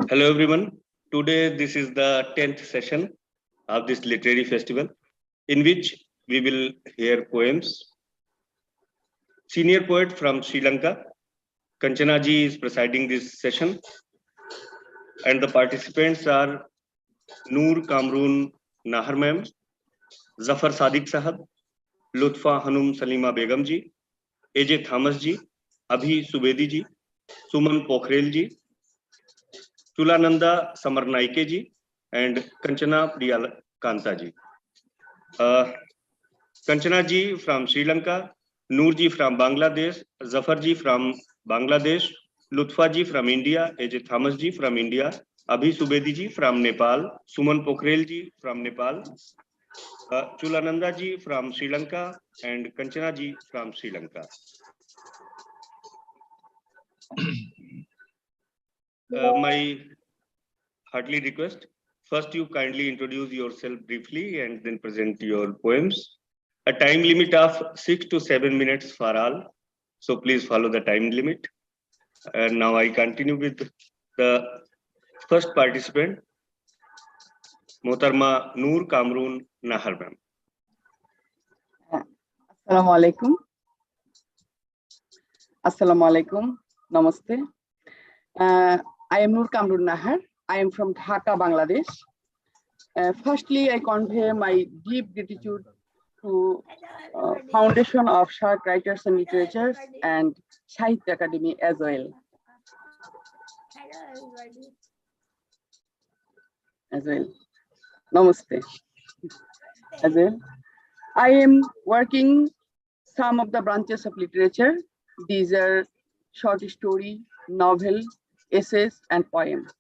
Hello everyone. Today this is the 10th session of this literary festival in which we will hear poems. Senior poet from Sri Lanka, Kanchana ji is presiding this session, and the participants are Noor Kamrunner ma'am, Zafar Sadiq sahab, Lutfa Hanum Salima Begum ji, AJ Thomas ji, Abhi Subedi ji, Suman Pokhrel ji, Chulananda Samarnaike ji, and Kanchana Priya Kanta ji. Kanchana ji from Sri Lanka, Noor ji from Bangladesh, Zafar ji from Bangladesh, Lutfa ji from India, AJ Thomas ji from India, Abhi Subedi ji from Nepal, Suman Pokhrel ji from Nepal, Chulananda ji from Sri Lanka, and Kanchana ji from Sri Lanka. My heartily request, first you kindly introduce yourself briefly and then present your poems. A time limit of 6 to 7 minutes for all. So please follow the time limit. And now I continue with the first participant, Motarma Noor Kamrunner ma'am. Assalamu alaikum. Assalamu alaikum. Namaste. I am Noor Kamrunner. I am from Dhaka, Bangladesh. Firstly, I convey my deep gratitude to Foundation of Short Writers and Literatures and Sahitya Academy as well. Namaste. As well. I am working some of the branches of literature. These are short story, novel, essays, and poems.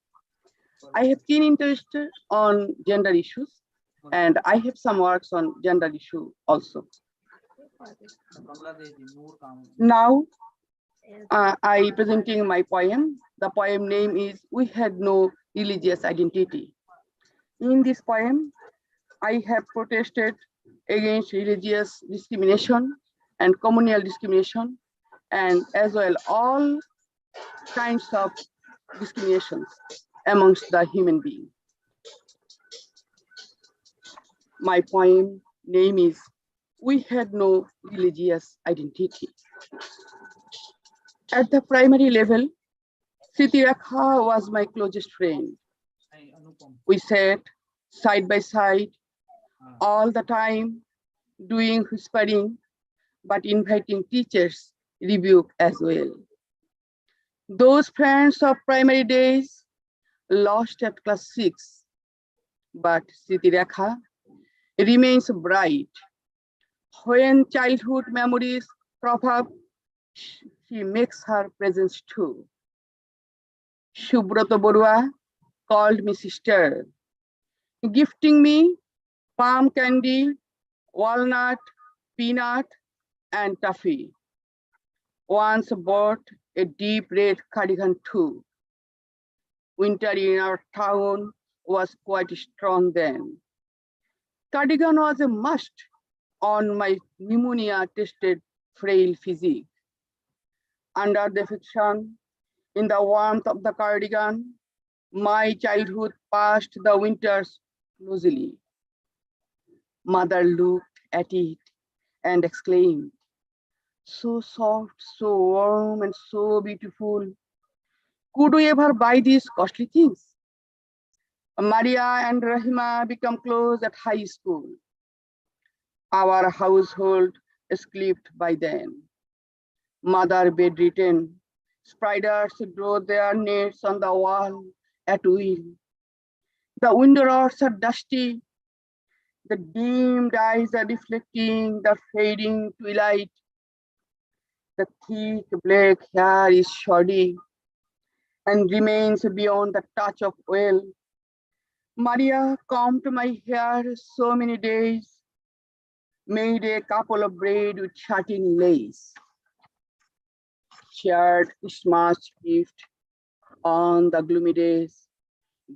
I have keen interest on gender issues, and I have some works on gender issue also. Now, I presenting my poem. The poem name is "We Had No Religious Identity." In this poem, I have protested against religious discrimination and communal discrimination, and as well all kinds of discriminations amongst the human beings. My poem name is "We Had No Religious Identity." At the primary level, Siti Rakha was my closest friend. We sat side by side all the time, doing whispering, but inviting teachers' rebuke as well. Those friends of primary days lost at class 6, but Siti Rakha remains bright. When childhood memories crop up, she makes her presence too. Shubroto Borua called me sister, gifting me palm candy, walnut, peanut, and toffee. Once bought a deep red cardigan too. Winter in our town was quite strong then. Cardigan was a must on my pneumonia-tested frail physique. Under the fiction, in the warmth of the cardigan, my childhood passed the winters noisily. Mother looked at it and exclaimed, "So soft, so warm, and so beautiful. Could we ever buy these costly things?" Maria and Rahima become close at high school. Our household slept by then. Mother bedridden, spiders draw their nets on the wall at will. The window rods are dusty. The dimmed eyes are reflecting the fading twilight. The thick black hair is shoddy and remains beyond the touch of oil. Maria combed my hair so many days, made a couple of braids with satin lace, shared Christmas gift on the gloomy days.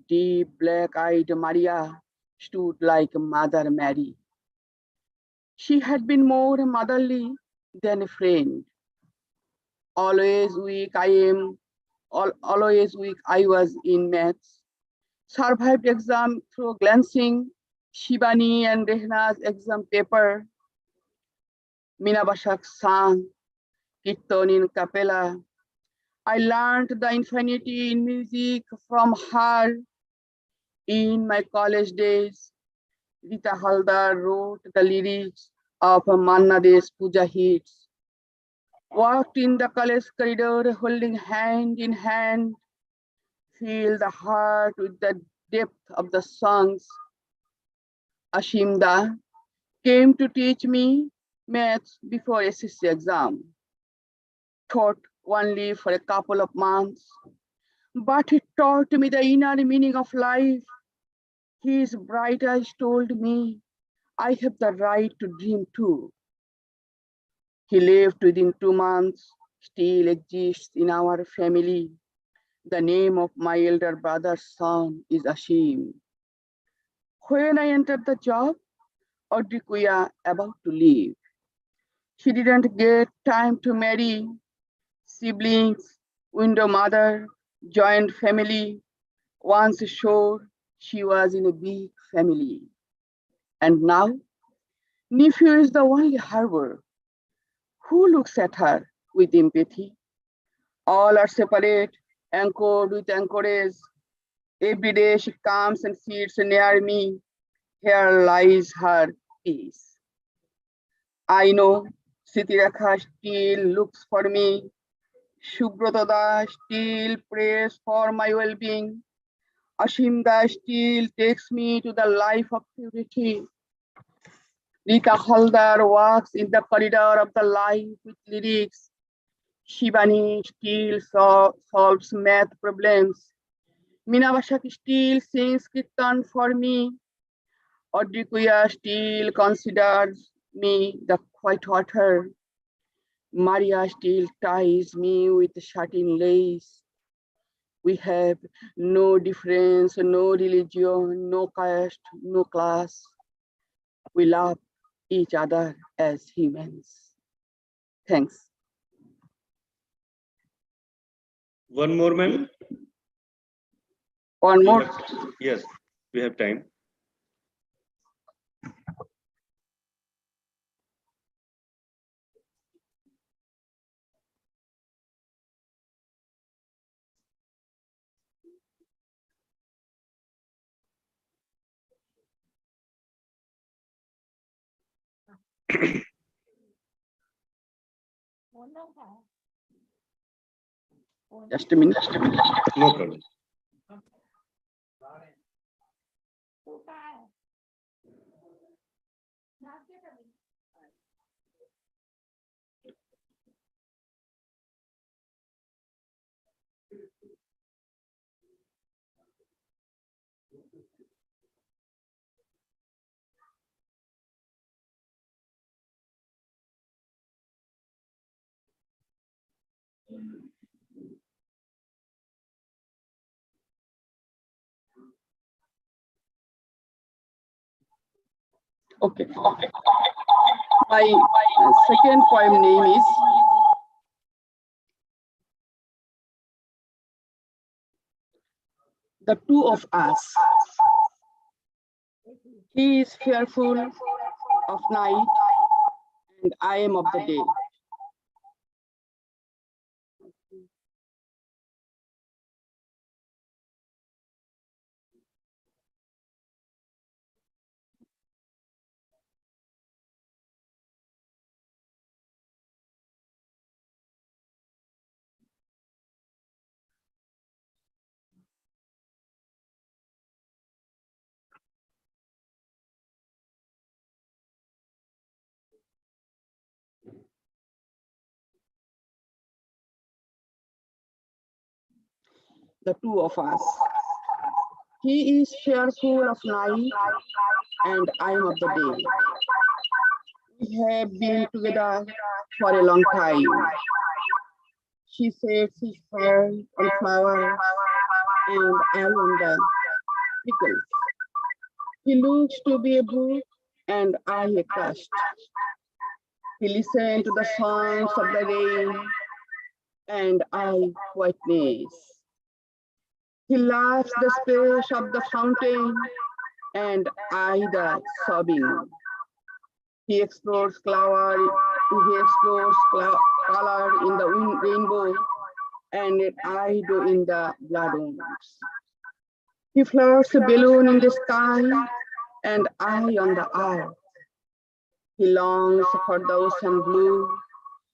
Deep black-eyed Maria stood like Mother Mary. She had been more motherly than a friend. Always weak always weak I was in maths. Survived exam through glancing Shibani and Rehna's exam paper. Mina Bashak sang Kirtan in Capella. I learned the infinity in music from her. In my college days, Rita Haldar wrote the lyrics of Manna De's Puja hits. Walked in the college corridor holding hand in hand, feel the heart with the depth of the songs. Ashimda came to teach me maths before SSC exam. Taught only for a couple of months, but he taught me the inner meaning of life. His bright eyes told me I have the right to dream too. He left within 2 months, still exists in our family. The name of my elder brother's son is Ashim. When I entered the job, Odrikuya about to leave. She didn't get time to marry. Siblings, window mother, joint family. Once sure she was in a big family. And now, nephew is the only harbor. Who looks at her with empathy? All are separate, anchored with anchorage. Every day she comes and sits near me. Here lies her peace. I know Sitirakha still looks for me. Shubrotada still prays for my well-being. Ashimda still takes me to the life of purity. Rita Haldar walks in the corridor of the life with lyrics. Shivani still solves math problems. Meena Bashak still sings Kirtan for me. Odrikuya still considers me the white water. Maria still ties me with satin lace. We have no difference, no religion, no caste, no class. We love each other as humans. Thanks. One more, ma'am. One more. Yes, we have time. Just a minute. No problem. Okay. My second poem name is The Two of Us. He is fearful of night and I am of the day. The two of us. He is fearful of night and I am of the day. We have been together for a long time. She sets his hand on flowers and I on the pickles. He looks to be a book and I a crust. He listens to the songs of the rain and I whiteness. He laughs the splash of the fountain, and I the sobbing. He explores color, color in the rainbow, and I do in the blood wounds. He floats a balloon in the sky, and I on the earth. He longs for the ocean blue,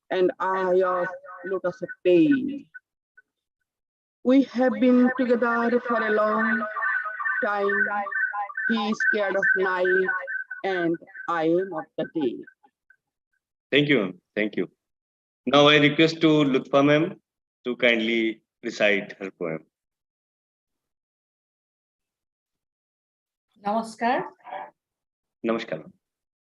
and I of lotus of pain. We have been together for a long time. He is scared of night, and I am of the day. Thank you, ma'am. Thank you. Now I request to Lutfa ma'am to kindly recite her poem. Namaskar. Namaskar.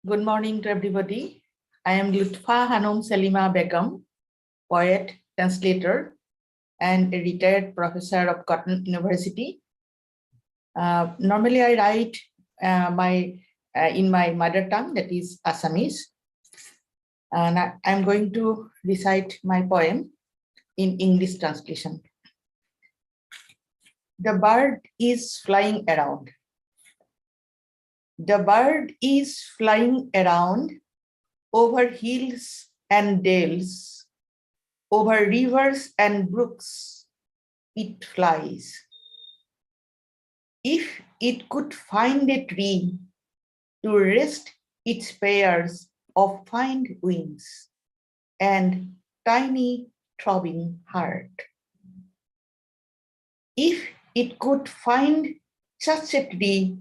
Good morning to everybody. I am Lutfa Hanum Salima Begum, poet, translator, and a retired professor of Cotton University. Normally, I write in my mother tongue, that is Assamese. And I'm going to recite my poem in English translation. The bird is flying around. The bird is flying around over hills and dales, over rivers and brooks. It flies. If it could find a tree to rest its pairs of fine wings and tiny throbbing heart. If it could find such a tree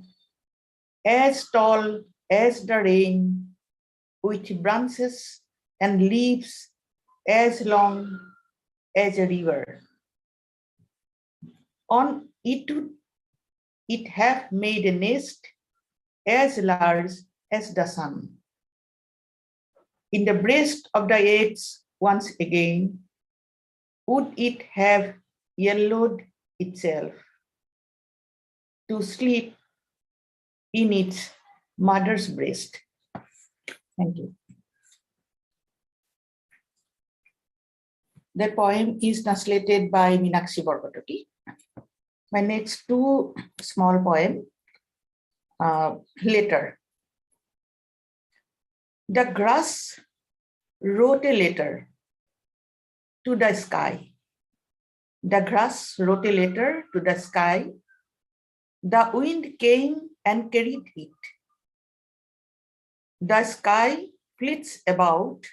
as tall as the rain, with branches and leaves as long as a river. On it would it have made a nest as large as the sun. In the breast of the eggs once again, would it have yellowed itself to sleep in its mother's breast. Thank you. The poem is translated by Meenakshi Borgatoti. My next two small poem, Letter. The grass wrote a letter to the sky. The grass wrote a letter to the sky. The wind came and carried it. The sky flits about,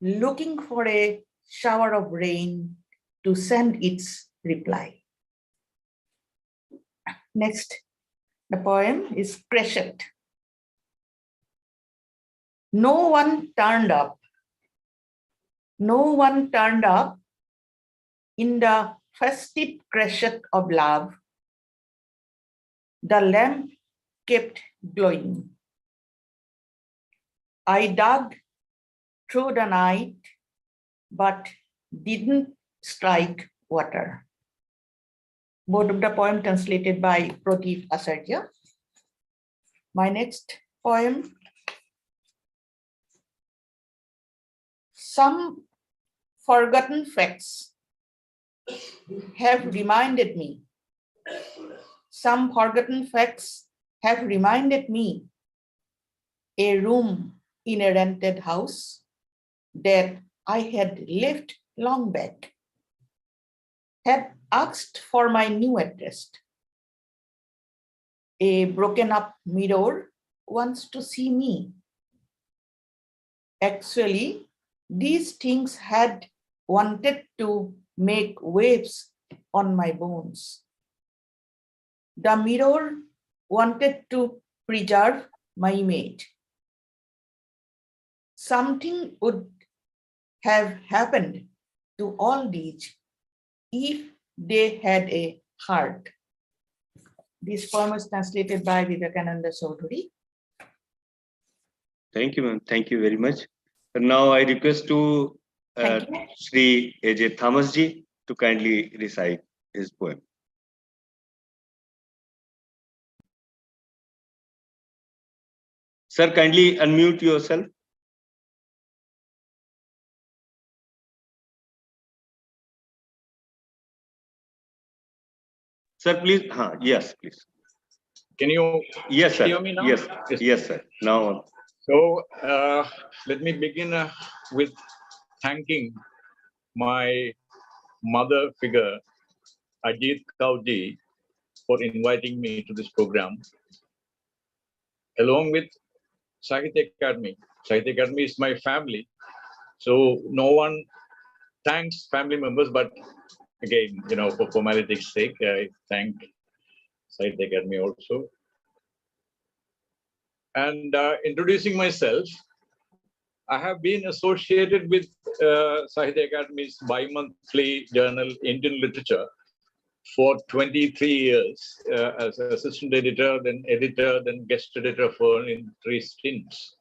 looking for a shower of rain to send its reply. Next, the poem is Crescent. No one turned up. No one turned up in the festive crescent of love. The lamp kept glowing. I dug through the night, but didn't strike water. Both of the poem translated by Pradeep Asarja. My next poem, Some Forgotten Facts have reminded me. Some forgotten facts have reminded me a room in a rented house that I had left long back, had asked for my new address. A broken up mirror wants to see me. Actually, these things had wanted to make waves on my bones. The mirror wanted to preserve my image. Something would have happened to all these if they had a heart. This poem is translated by Vivekananda Chaudhary. Thank you, ma'am. Thank you very much. And now I request to Sri A.J. Thomas ji to kindly recite his poem. Sir, kindly unmute yourself. Sir, please. Yes, please. Can you Yes, sir. hear me now? Yes, yes, sir. Now, So let me begin with thanking my mother figure, Ajit Kauji, for inviting me to this program, along with Sahitya Academy. Sahitya Academy is my family, so no one thanks family members, but again, for formality's sake, I thank Sahitya Academy also. And introducing myself, I have been associated with Sahitya Academy's bi-monthly journal, Indian Literature, for 23 years as assistant editor, then editor, then guest editor in 3 stints.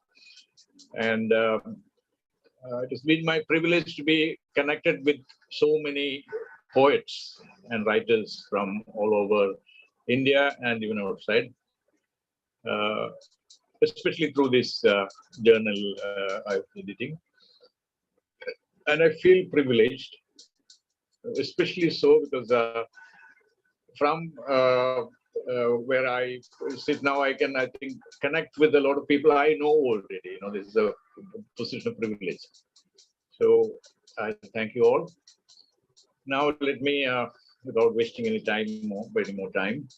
And it has been my privilege to be connected with so many poets and writers from all over India and even outside, especially through this journal I'm editing. And I feel privileged, especially so because from where I sit now, I can, I think, connect with a lot of people I know already. This is a position of privilege. So I thank you all. Now let me, without wasting any more time,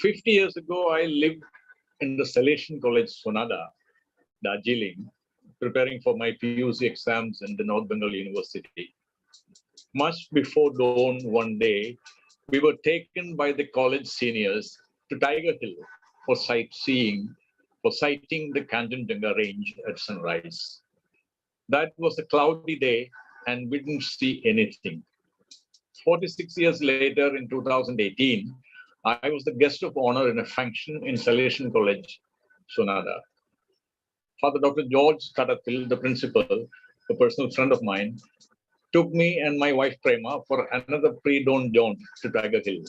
50 years ago, I lived in the Salesian College, Sonada, Darjeeling, preparing for my PUC exams in the North Bengal University. Much before dawn one day, we were taken by the college seniors to Tiger Hill for sighting the Kanchenjunga range at sunrise. That was a cloudy day and we didn't see anything. 46 years later, in 2018, I was the guest of honor in a function in Salesian College, Sonada. Father Dr. George Kadathil, the principal, a personal friend of mine, took me and my wife Prema for another pre-dawn jaunt to Tiger Hill.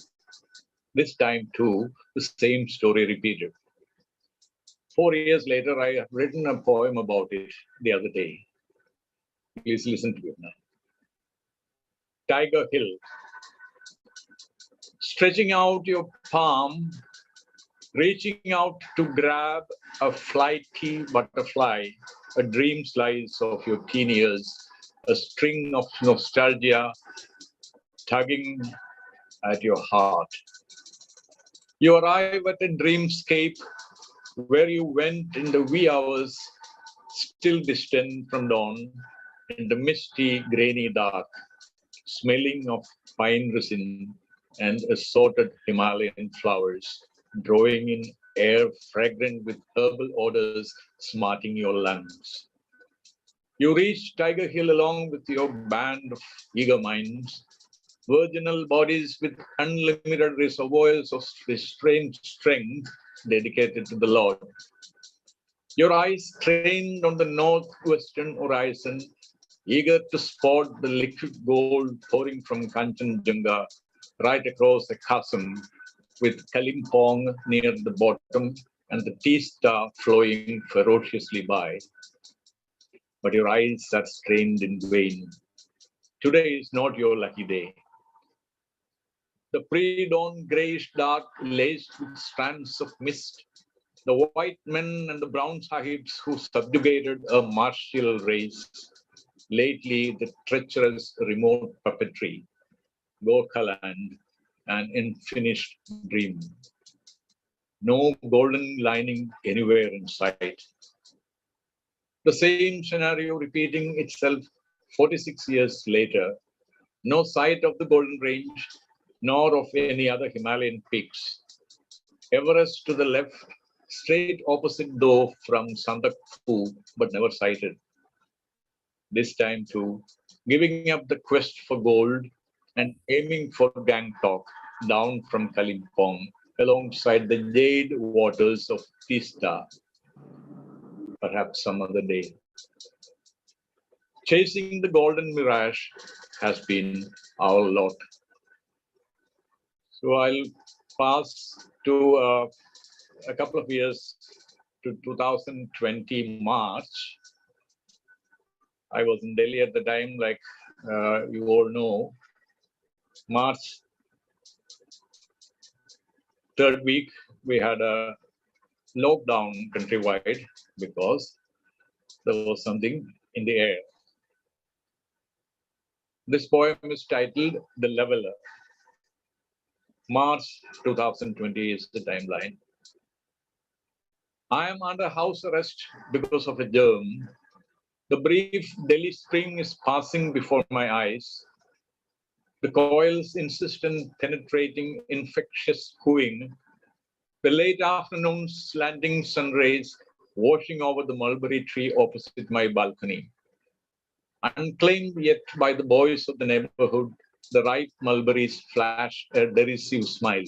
This time too, the same story repeated. 4 years later, I have written a poem about it the other day. Please listen to it now. Tiger Hill. Stretching out your palm, reaching out to grab a flighty butterfly, a dream slice of your teen years, a string of nostalgia tugging at your heart. You arrive at a dreamscape where you went in the wee hours, still distant from dawn, in the misty, grainy dark, smelling of pine resin and assorted Himalayan flowers, drawing in air fragrant with herbal odors smarting your lungs. You reach Tiger Hill along with your band of eager minds, virginal bodies with unlimited reservoirs of restrained strength dedicated to the Lord. Your eyes trained on the northwestern horizon, eager to spot the liquid gold pouring from Kanchenjunga right across the chasm, with Kalimpong near the bottom and the Teesta flowing ferociously by. But your eyes are strained in vain. Today is not your lucky day. The pre-dawn grayish dark laced with strands of mist, the white men and the brown sahibs who subjugated a martial race, lately the treacherous remote puppetry, Gorkhaland, an unfinished dream. No golden lining anywhere in sight. The same scenario repeating itself 46 years later. No sight of the Golden Range, nor of any other Himalayan peaks. Everest to the left, straight opposite though from Sandakphu, but never sighted. This time too, giving up the quest for gold and aiming for Gangtok, down from Kalimpong, alongside the jade waters of Teesta. Perhaps some other day. Chasing the golden mirage has been our lot. So I'll pass to a couple of years to 2020 March. I was in Delhi at the time, like you all know. March 3rd week, we had a lockdown countrywide because there was something in the air. This poem is titled The Leveler. March 2020 is the timeline. I am under house arrest because of a germ. The brief Delhi spring is passing before my eyes. The coil's insistent, penetrating, infectious cooing. The late afternoon slanting sun rays washing over the mulberry tree opposite my balcony. Unclaimed yet by the boys of the neighborhood, the ripe mulberries flash a derisive smile.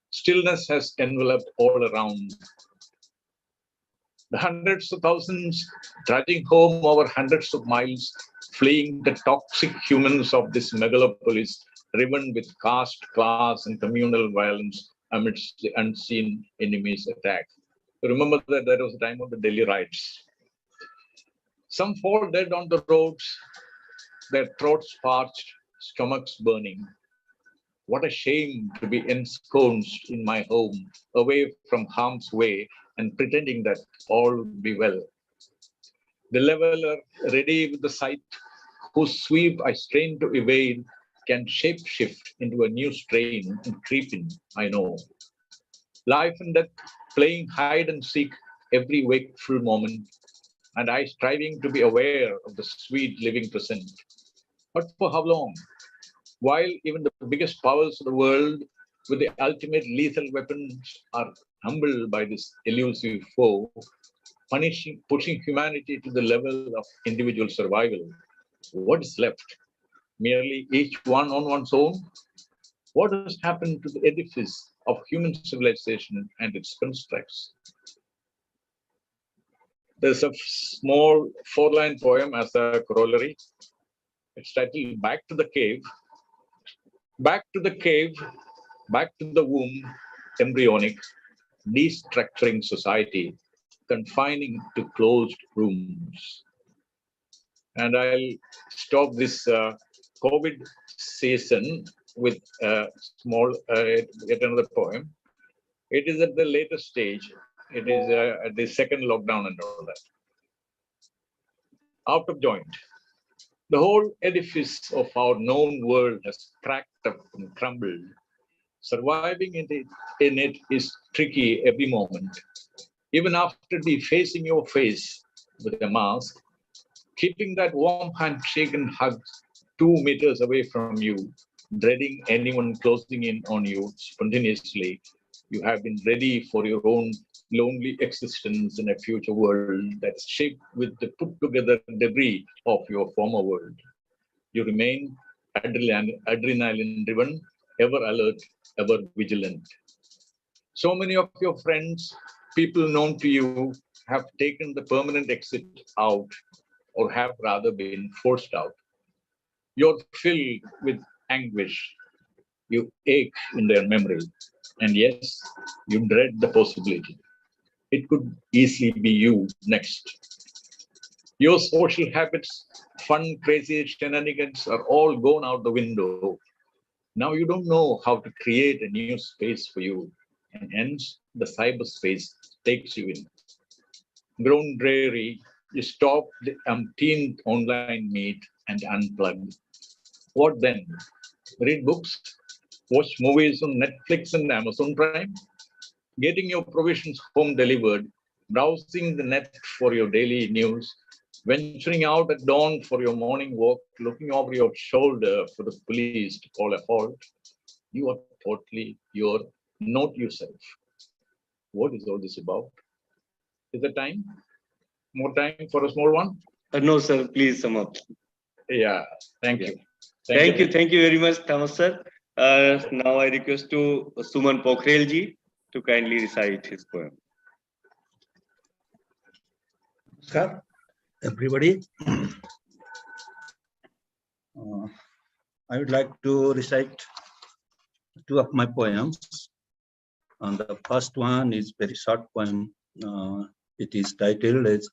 Stillness has enveloped all around. The hundreds of thousands trudging home over hundreds of miles, fleeing the toxic humans of this megalopolis, riven with caste, class, and communal violence amidst the unseen enemy's attack. Remember that there was the time of the Delhi riots. Some fall dead on the roads, their throats parched, stomachs burning. What a shame to be ensconced in my home, away from harm's way, and pretending that all will be well. The leveler, ready with the sight, whose sweep I strain to evade, can shapeshift into a new strain and creep in, I know. Life and death, playing hide and seek every wakeful moment, and I striving to be aware of the sweet living present. But for how long? While even the biggest powers of the world with the ultimate lethal weapons are humbled by this elusive foe, pushing humanity to the level of individual survival. What is left? Merely each one on one's own? What has happened to the edifice of human civilization and its constructs? There's a small 4-line poem as a corollary. It's titled Back to the Cave. Back to the cave, back to the womb, embryonic, destructuring society, confining to closed rooms. And I'll stop this COVID season with a small, yet another poem. It is at the later stage. It is at the second lockdown and all that. Out of joint. The whole edifice of our known world has cracked up and crumbled. Surviving in it is tricky every moment. Even after defacing your face with a mask, keeping that warm handshake and hug 2 meters away from you, dreading anyone closing in on you spontaneously, you have been ready for your own lonely existence in a future world that's shaped with the put-together debris of your former world. You remain adrenaline-driven, ever alert, ever vigilant. So many of your friends, people known to you, have taken the permanent exit out, or have rather been forced out. You're filled with anguish. You ache in their memory. And yes, you dread the possibility. It could easily be you next. Your social habits, fun, crazy shenanigans are all gone out the window. Now you don't know how to create a new space for you, and hence the cyberspace takes you in. Grown dreary, you stop the umpteenth online meet and unplug. What then? Read books? Watch movies on Netflix and Amazon Prime? Getting your provisions home delivered, browsing the net for your daily news, venturing out at dawn for your morning walk, looking over your shoulder for the police to call a halt. You are you're not yourself. What is all this about? Is there time? More time for a small one? No, sir, please sum up. Yeah, thank you. Thank you very much, Thomas sir. Now I request to Suman Pokhrel ji to kindly recite his poem. Namaskar, everybody. I would like to recite 2 of my poems. And the first one is very short poem. It is titled as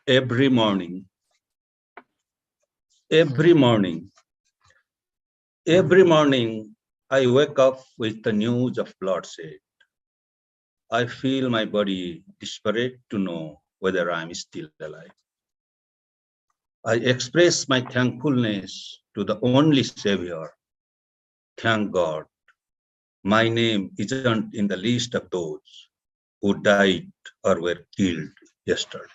Every Morning. Every morning, Every morning, I wake up with the news of bloodshed. I feel my body desperate to know whether I'm still alive. I express my thankfulness to the only Savior. Thank God, my name isn't in the list of those who died or were killed yesterday.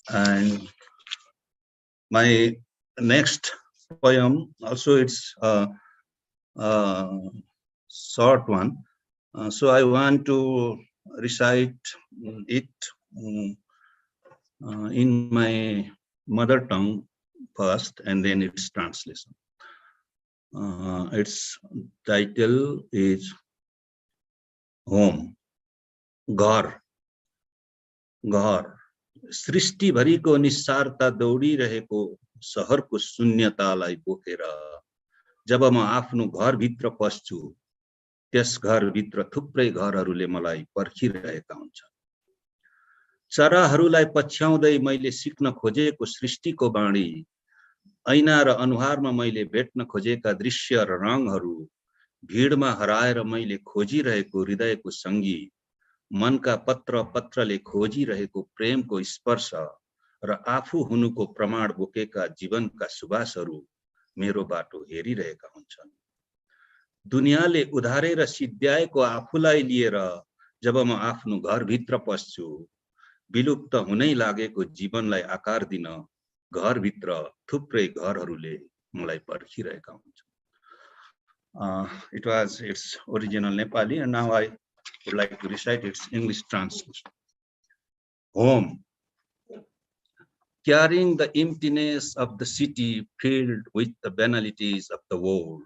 And my next poem, also it's a short one. So I want to recite it in my mother tongue first, and then its translation. Its title is Home, Ghar, Ghar. सृष्टिभरिको निस्सारता दौडिरहेको सहरको शून्यतालाई बोकेर जब म आफ्नो घरभित्र पस्छु, त्यस घरभित्र थुप्रै घरहरूले मलाई पर्खिरहेका हुन्छन्। चराहरूलाई पछ्याउँदै मैले सिक्न खोजेको सृष्टिको बाणी, ऐना र अनुहारमा मैले भेट्न खोजेका दृश्य र रङहरू, भिडमा हराएर मैले खोजिरहेको हृदयको सङ्गीत, मनका पत्र पत्रले खोजिरहेको प्रेमको स्पर्श र आफू हुनुको प्रमाण बोकेका जीवनका सुवासहरू मेरो बाटो हेरिरहेका हुन्छन्। दुनियाँले उधारेर सिद्ध्याएको आफूलाई लिएर जब म आफ्नो घरभित्र पस्छु, विलुप्त हुनै लागेको जीवनलाई आकार दिन घरभित्र थुप्रै घरहरूले मलाई पर्खिरहेका हुन्छन्। It was its original Nepali, and now I would like to recite its English translation. Home. Carrying the emptiness of the city filled with the banalities of the world,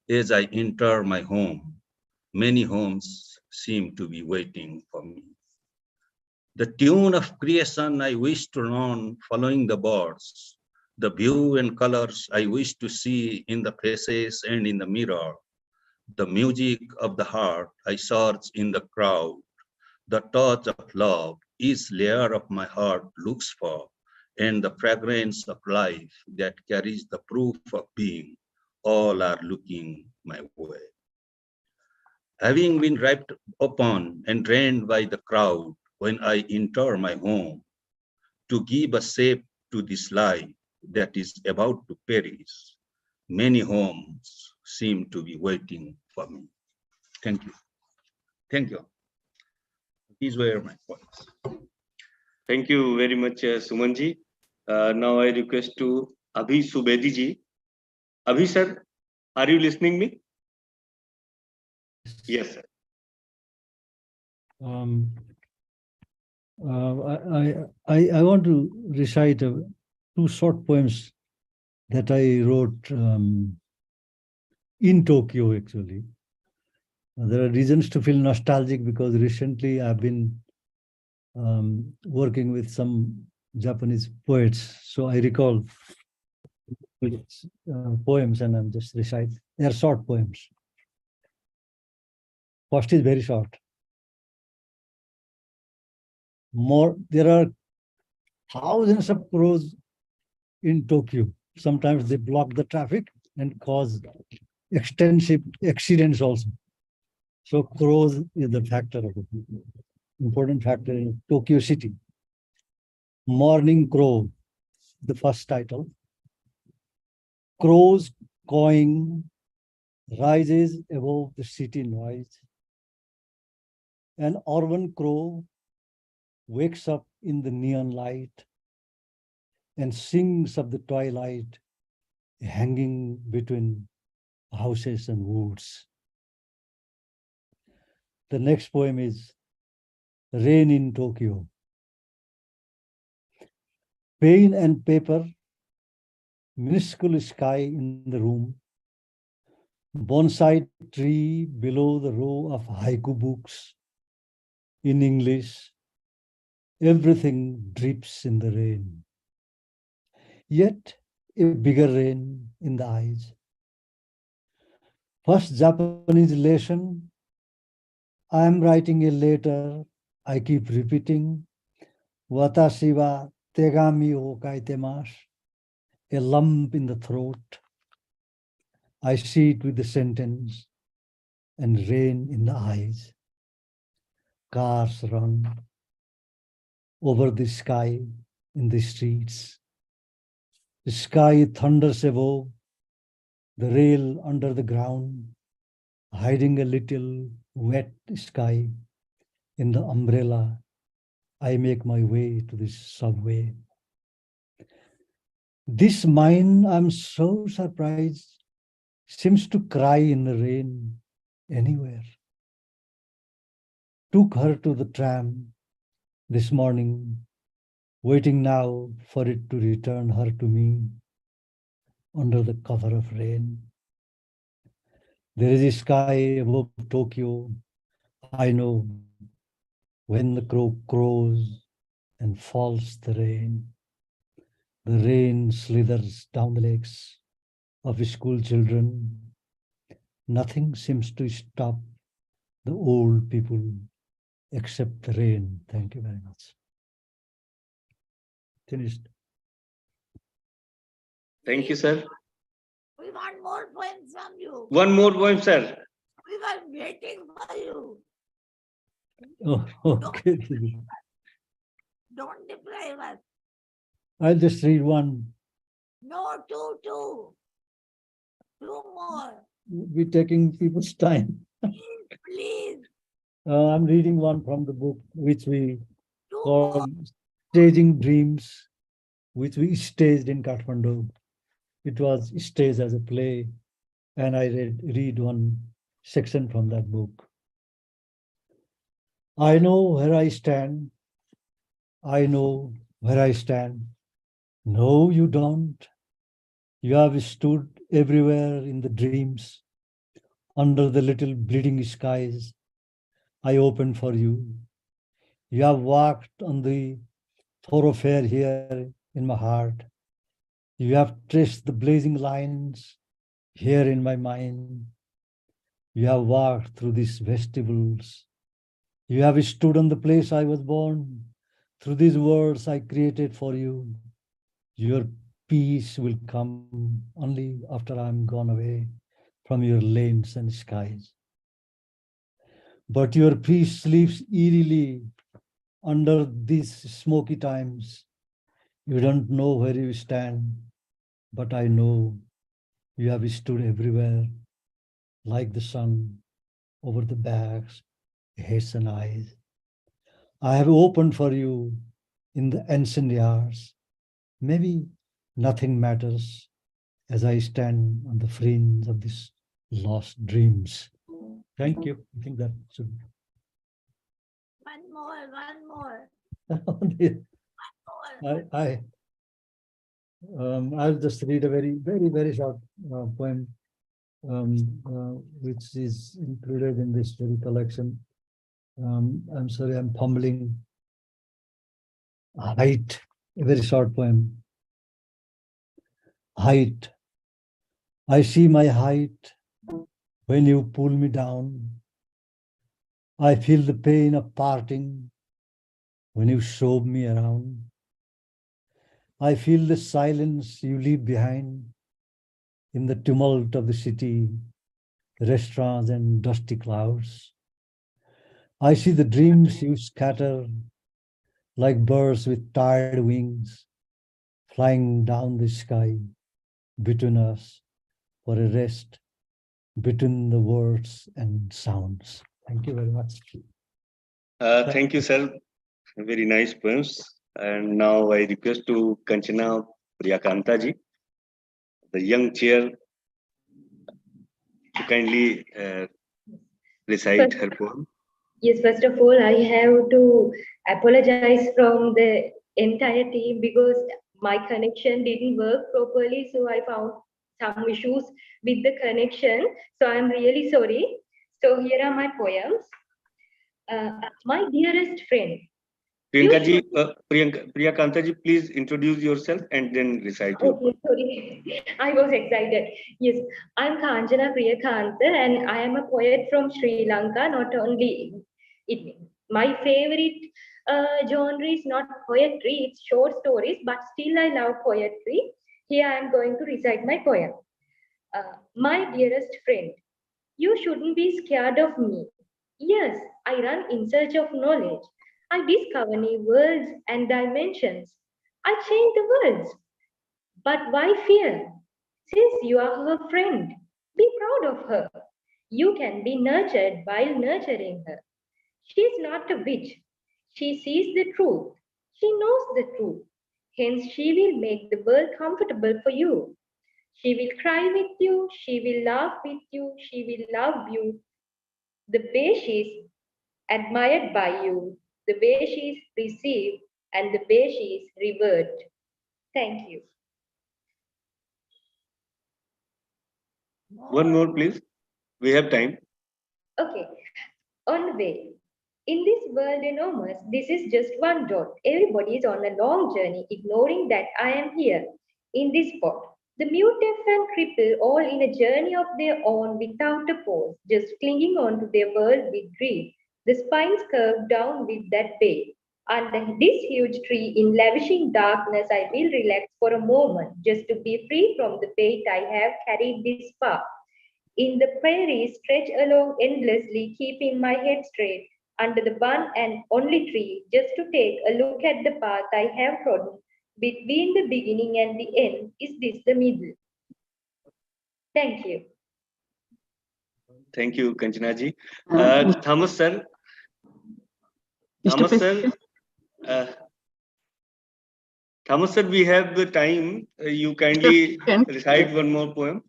as I enter my home, many homes seem to be waiting for me. The tune of creation I wish to learn following the birds, the view and colors I wish to see in the faces and in the mirror, the music of the heart I search in the crowd, the touch of love each layer of my heart looks for, and the fragrance of life that carries the proof of being, all are looking my way. Having been wrapped upon and drained by the crowd when I enter my home, to give a shape to this life that is about to perish, many homes seem to be waiting for me. Thank you. Thank you. These were my points. Thank you very much, Sumanji. Now I request to Abhi Subedi ji. Abhi sir, are you listening me? Yes, sir. I want to recite two short poems that I wrote in Tokyo, actually. There are reasons to feel nostalgic because recently I've been working with some Japanese poets. So I recall poems and I'm just reciting. They are short poems. First is very short. There are thousands of crows in Tokyo. Sometimes they block the traffic and cause extensive accidents also. So crows is the factor of it, important factor in Tokyo city. Morning crow, the first title. Crows cawing rises above the city noise. An urban crow wakes up in the neon light and sings of the twilight hanging between houses and woods. The next poem is Rain in Tokyo. Pen and paper, minuscule sky in the room, bonsai tree below the row of haiku books in English, everything drips in the rain. Yet a bigger rain in the eyes. First Japanese lesson, I am writing a letter, I keep repeating, Watashi wa tegami o kaitemasu, a lump in the throat, I see it with the sentence and rain in the eyes. Cars run over the sky in the streets. The sky thunders above, the rail under the ground, hiding a little wet sky. In the umbrella, I make my way to this subway. This mind, I'm so surprised, seems to cry in the rain anywhere. Took her to the tram this morning, waiting now for it to return her to me under the cover of rain. There is a sky above Tokyo. I know when the crow crows and falls the rain slithers down the legs of school children. Nothing seems to stop the old people except the rain. Thank you very much. Finished. Thank you, sir. We want more poems from you. One more poem, sir. We were waiting for you. Oh, okay. Don't deprive us. I'll just read one. No, two. Two more. We're taking people's time. Please. I'm reading one from the book which we Two call more. Staging Dreams, which we staged in Kathmandu. It was staged as a play, and I read one section from that book. I know where I stand. I know where I stand. No, you don't. You have stood everywhere in the dreams, under the little bleeding skies I opened for you. You have walked on the thoroughfare here in my heart. You have traced the blazing lines here in my mind. You have walked through these vestibules. You have stood on the place I was born, through these words I created for you. Your peace will come only after I'm gone away from your lanes and skies. But your peace sleeps eerily under these smoky times. You don't know where you stand, but I know you have stood everywhere, like the sun over the backs, heads and eyes. I have opened for you in the ancient years. Maybe nothing matters as I stand on the fringe of these lost dreams. Thank you. I think that should. One more. I'll just read a very short poem, which is included in this very collection. I'm sorry, I'm fumbling. Height, a very short poem. Height. I see my height when you pull me down. I feel the pain of parting when you shove me around. I feel the silence you leave behind in the tumult of the city, restaurants and dusty clouds. I see the dreams you scatter like birds with tired wings, flying down the sky between us for a rest between the words and sounds. Thank you very much. Thank you, sir. Very nice poems. And now I request to Kanchana Priyakantaji, the young chair, to kindly recite her poem. Yes, first of all, I have to apologize from the entire team because my connection didn't work properly. So I found some issues with the connection. So I'm really sorry. So here are my poems. My dearest friend. Priyakantaji, please introduce yourself and then recite your poem. Okay, sorry. I was excited. Yes, I'm Kanchana Priyakanta and I am a poet from Sri Lanka. Not only my favorite genre is not poetry, it's short stories, but still I love poetry. Here I am going to recite my poem. My dearest friend, you shouldn't be scared of me. Yes, I run in search of knowledge. I discover new worlds and dimensions. I change the worlds. But why fear? Since you are her friend, be proud of her. You can be nurtured while nurturing her. She is not a witch. She sees the truth. She knows the truth. Hence, she will make the world comfortable for you. She will cry with you. She will laugh with you. She will love you the way she is admired by you, the way she is received, and the way she is revered. Thank you. One more, please. We have time. Okay, on the way. In this world enormous, this is just one dot. Everybody is on a long journey, ignoring that I am here in this spot. The mute, deaf, and crippled, all in a journey of their own without a pause, just clinging on to their world with grief. The spines curved down with that weight. Under this huge tree, in lavishing darkness, I will relax for a moment, just to be free from the weight I have carried this far. In the prairie, stretch along endlessly, keeping my head straight under the one and only tree, just to take a look at the path I have trodden. Between the beginning and the end, is this the middle? Thank you. Thank you, Kanchanaji. Mr. Thomas sir. President, Uh, Thomas sir, we have the time. You kindly President. recite one more poem.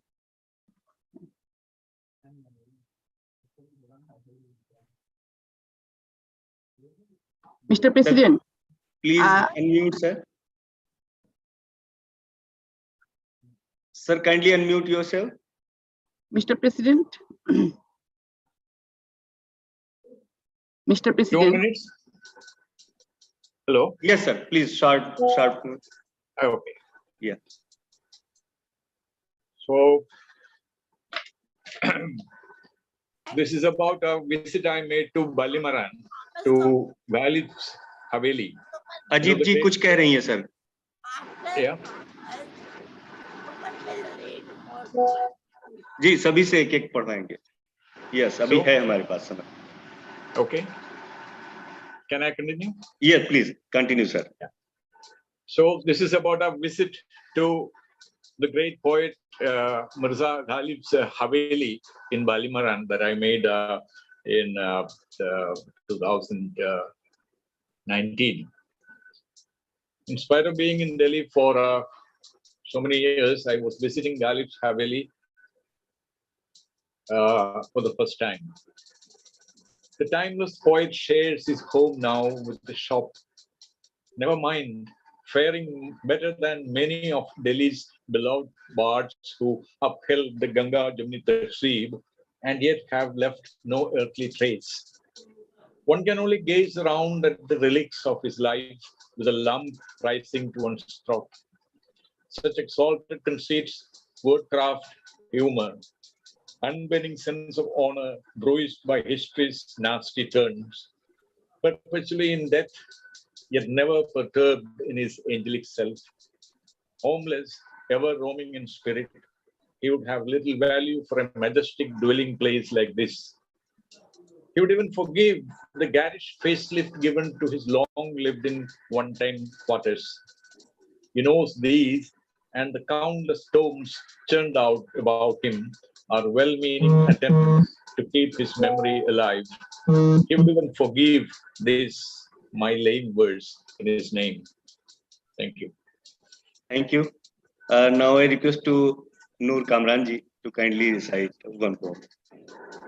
Mr. President, Please unmute, sir. Sir, kindly unmute yourself. Mr. President, Mr. 2 President, minutes. Hello. Yes, sir. Please, sharp. Okay. Yeah. So this is about a visit I made to Balimaran, to Ghalib's Haveli. Ajit जी कुछ कह रही हैं sir. Yeah. जी सभी से एक एक पढ़वाएंगे. Yes, अभी So- है हमारे पास समय. Okay. Can I continue? Yes, please continue, sir. So this is about a visit to the great poet Mirza Ghalib's Haveli in Balimaran that I made in 2019. In spite of being in Delhi for so many years, I was visiting Ghalib's Haveli for the first time. The timeless poet shares his home now with the shop. Never mind, faring better than many of Delhi's beloved bards who upheld the Ganga Jamuni Tehzeeb and yet have left no earthly trace. One can only gaze around at the relics of his life with a lump rising to one's throat. Such exalted conceits, wordcraft, humor, unbending sense of honor, bruised by history's nasty turns, perpetually in death, yet never perturbed in his angelic self. Homeless, ever roaming in spirit, he would have little value for a majestic dwelling place like this. He would even forgive the garish facelift given to his long-lived-in one-time quarters. He knows these, and the countless tomes churned out about him are well-meaning attempts to keep his memory alive. He would even forgive this, my lame verse, in his name. Thank you. Thank you. Now I request to Noor Kamranji to kindly recite one poem.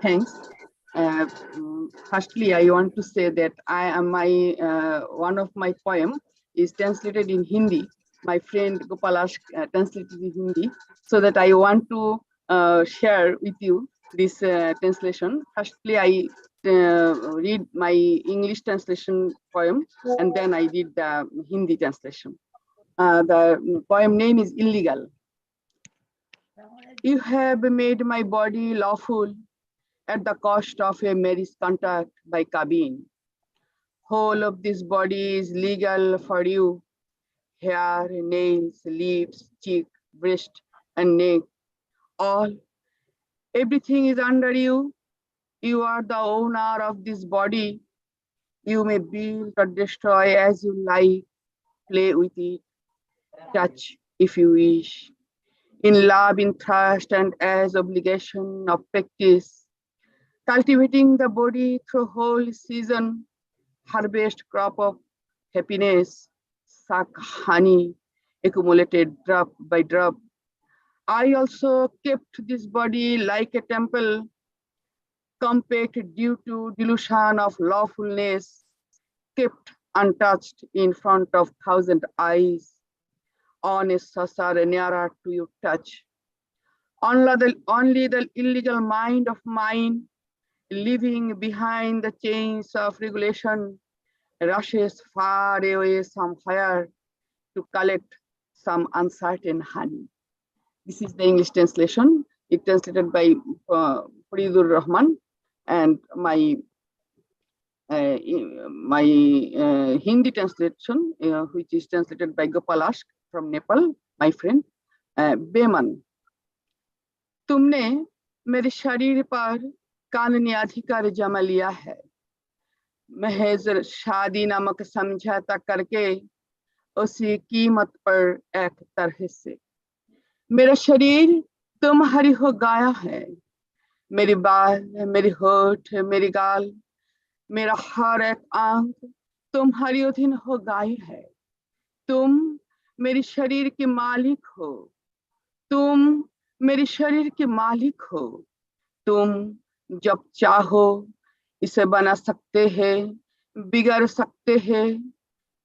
Thanks. Firstly, I want to say that I am one of my poem is translated in Hindi. My friend Gopalash translated in Hindi, so that I want to share with you this translation. Firstly, I read my English translation poem, and then I did the Hindi translation. The poem name is Illegal. You have made my body lawful at the cost of a marriage contract by cabin. Whole of this body is legal for you. Hair, nails, lips, cheek, breast, and neck. all. Everything is under you. You are the owner of this body. You may build or destroy as you like, play with it, touch if you wish. In love, in trust, and as obligation of practice, cultivating the body through whole season, harvest crop of happiness, suck honey, accumulated drop by drop. I also kept this body like a temple, compact due to delusion of lawfulness, kept untouched in front of thousand eyes, on a saucer nearer to your touch. Only the illegal mind of mine, living behind the chains of regulation, rushes far away somewhere to collect some uncertain honey. This is the English translation. It translated by Faridur Rahman, and my Hindi translation, which is translated by Gopalash from Nepal, my friend, Beman. तुमने मेरे शरीर पर कानूनी अधिकार जमा लिया है, महज शादी नामक समझौता करके उसी कीमत पर एक तरह से। मेरा शरीर तुम्हारी हो गया है, मेरी बाल, मेरी होठ, मेरी गाल, मेरा हर एक अंग तुम्हारी अधीन हो गई है। तुम मेरे शरीर के मालिक हो, तुम मेरे शरीर के मालिक हो। तुम जब चाहो इसे बना सकते हैं, बिगाड़ सकते हैं।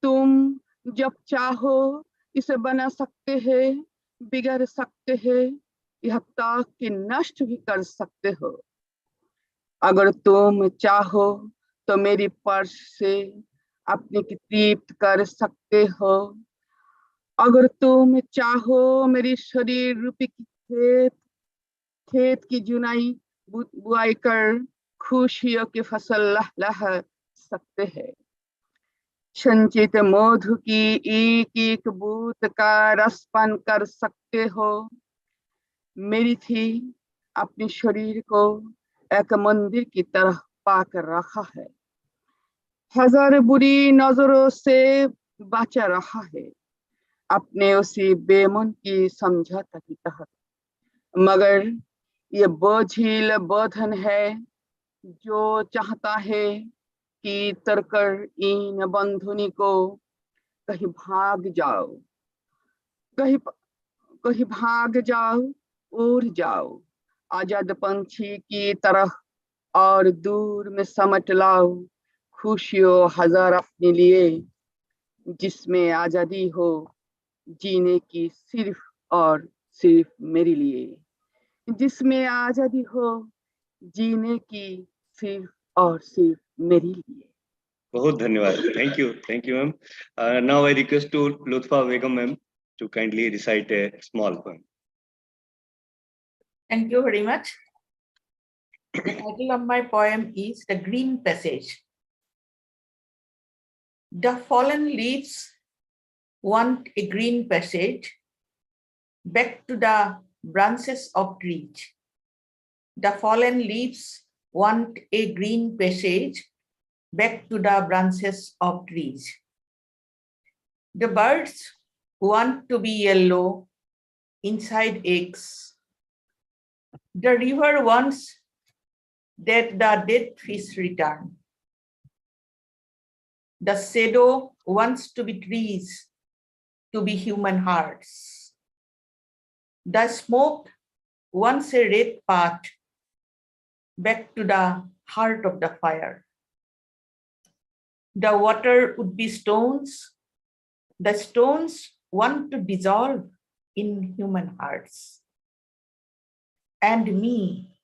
तुम जब चाहो इसे बना सकते हैं, बिगाड़ सकते हैं, यहाँ तक कि नष्ट भी कर सकते हो। अगर तुम चाहो तो मेरी पर्स से अपने की तृप्त कर सकते हो। अगर तुम चाहो मेरी शरीर रूपी खेत की जुनाई बुआई कर खुशियों की फसल लहलहा सकते हैं। संचित मधु की एक एक बूंद का रसपान कर सकते हो। मेरी थी अपने शरीर को एक मंदिर की तरह पाक रखा है, हजार बुरी नजरों से बचा रहा है, अपने उसी बेमन की समझौता की तहत। मगर ये बोझिल बंधन है जो चाहता है कि तरकर इन बंधुनी को कहीं भाग जाओ, कहीं भाग जाओ, उड़ जाओ आजाद पंछी की तरह और दूर में समट लाओ खुशियों हजार अपने लिए, जिसमें आजादी हो जीने की सिर्फ और सिर्फ मेरे लिए, जिसमें आजादी हो जीने की सिर्फ और सिर्फ मेरे लिए। बहुत धन्यवाद. Thank you ma'am. Now I request to Lutfa Begum ma'am to kindly recite a small poem. Thank you very much. The title of my poem is The Green Passage. The fallen leaves want a green passage back to the branches of trees. The fallen leaves want a green passage back to the branches of trees. The birds want to be yellow inside eggs. The river wants that the dead fish return. The shadow wants to be trees, to be human hearts. The smoke wants a red path back to the heart of the fire. The water would be stones. The stones want to dissolve in human hearts. And me,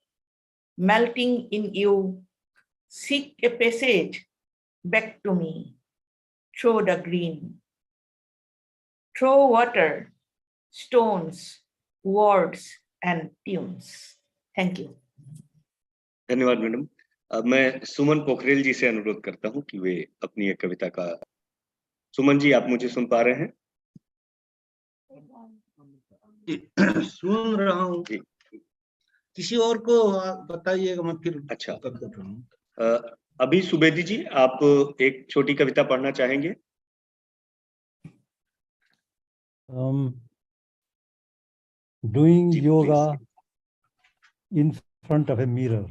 melting in you, seek a passage back to me through the green, through water, stones, words, and tunes. Thank you. धन्यवाद madam. अब मैं सुमन पोखरेल जी से अनुरोध करता हूं कि वे अपनी एक कविता का. सुमन जी, आप मुझे सुन पा रहे हैं? सुन रहा हूँ. किसी और को बताइएगा, मैं फिर अच्छा। तब तक हूँ। अभी सुबेदी जी, आप एक छोटी कविता पढ़ना चाहेंगे? Doing जी, yoga in front of a mirror.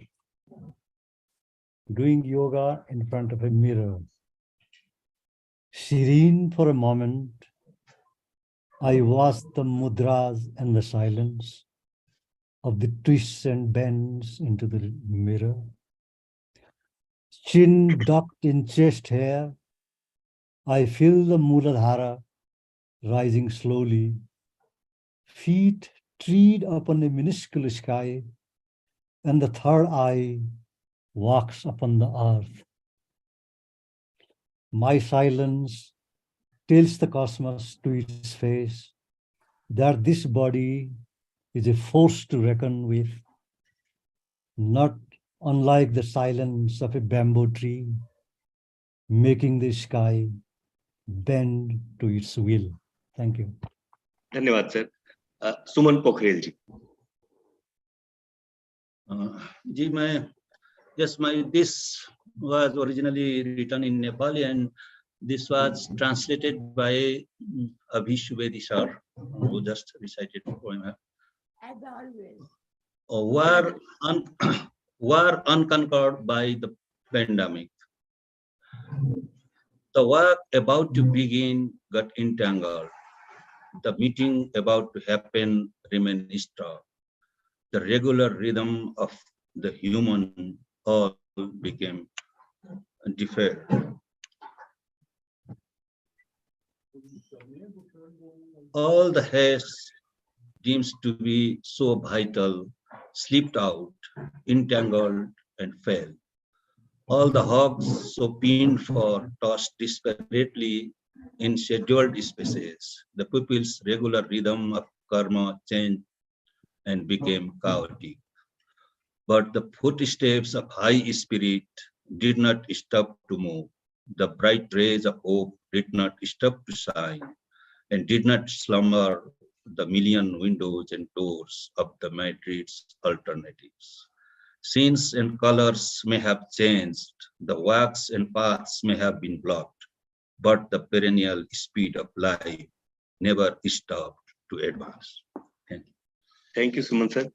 Doing yoga in front of a mirror. Serene for a moment, I watched the mudras and the silence of the twists and bends into the mirror. Chin docked in chest hair, I feel the Muladhara rising slowly. Feet tread upon a minuscule sky, and the third eye walks upon the earth. My silence tells the cosmos to its face that this body is a force to reckon with, not unlike the silence of a bamboo tree, making the sky bend to its will. Thank you. धन्यवाद sir. सुमन पोखरेल जी। जी मैं this was originally written in Nepali and this was translated by Abhi Subedi sir, who just recited the poem. As always. War unconquered by the pandemic. The work about to begin got entangled. The meeting about to happen remained stuck. The regular rhythm of the human all became deferred. All the haste seems to be so vital, slipped out, entangled, and fell. All the hogs so pinned for tossed disparately in scheduled spaces. The pupil's regular rhythm of karma changed and became chaotic. But the footsteps of high spirit did not stop to move. The bright rays of hope did not stop to shine and did not slumber the million windows and doors of the Madrid's alternatives. Scenes and colors may have changed, the walks and paths may have been blocked, but the perennial speed of life never stopped to advance. Thank you. Thank you, Suman sir.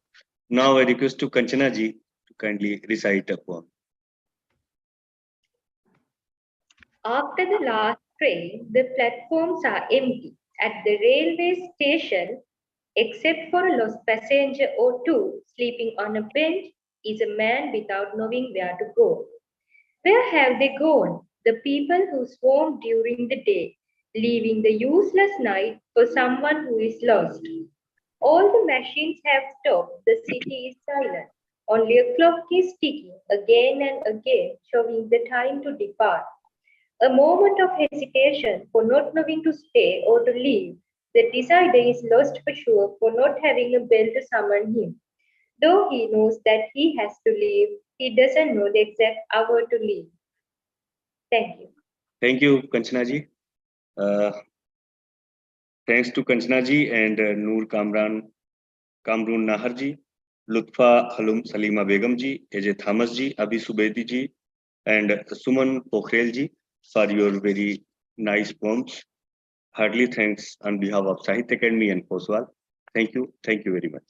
Now I request to Kanchana ji to kindly recite a poem. After the last train, the platforms are empty. At the railway station, except for a lost passenger or two sleeping on a bench, is a man without knowing where to go. Where have they gone? The people who swarmed during the day, leaving the useless night for someone who is lost. All the machines have stopped. The city is silent. Only a clock is ticking again and again, showing the time to depart. A moment of hesitation for not knowing to stay or to leave. The decider is lost for sure for not having a bell to summon him. Though he knows that he has to leave, he doesn't know the exact hour to leave. Thank you. Thank you, Kanchana ji. Thanks to Kanchana ji and Noor Kamrun Nahar ji, Lutfa Halum Salima Begum ji, AJ Thomas ji, Abhi Subedi ji, and Suman Pokhrel ji for your very nice poems. Heartily thanks on behalf of Sahitya Academy and Poswal. Thank you very much.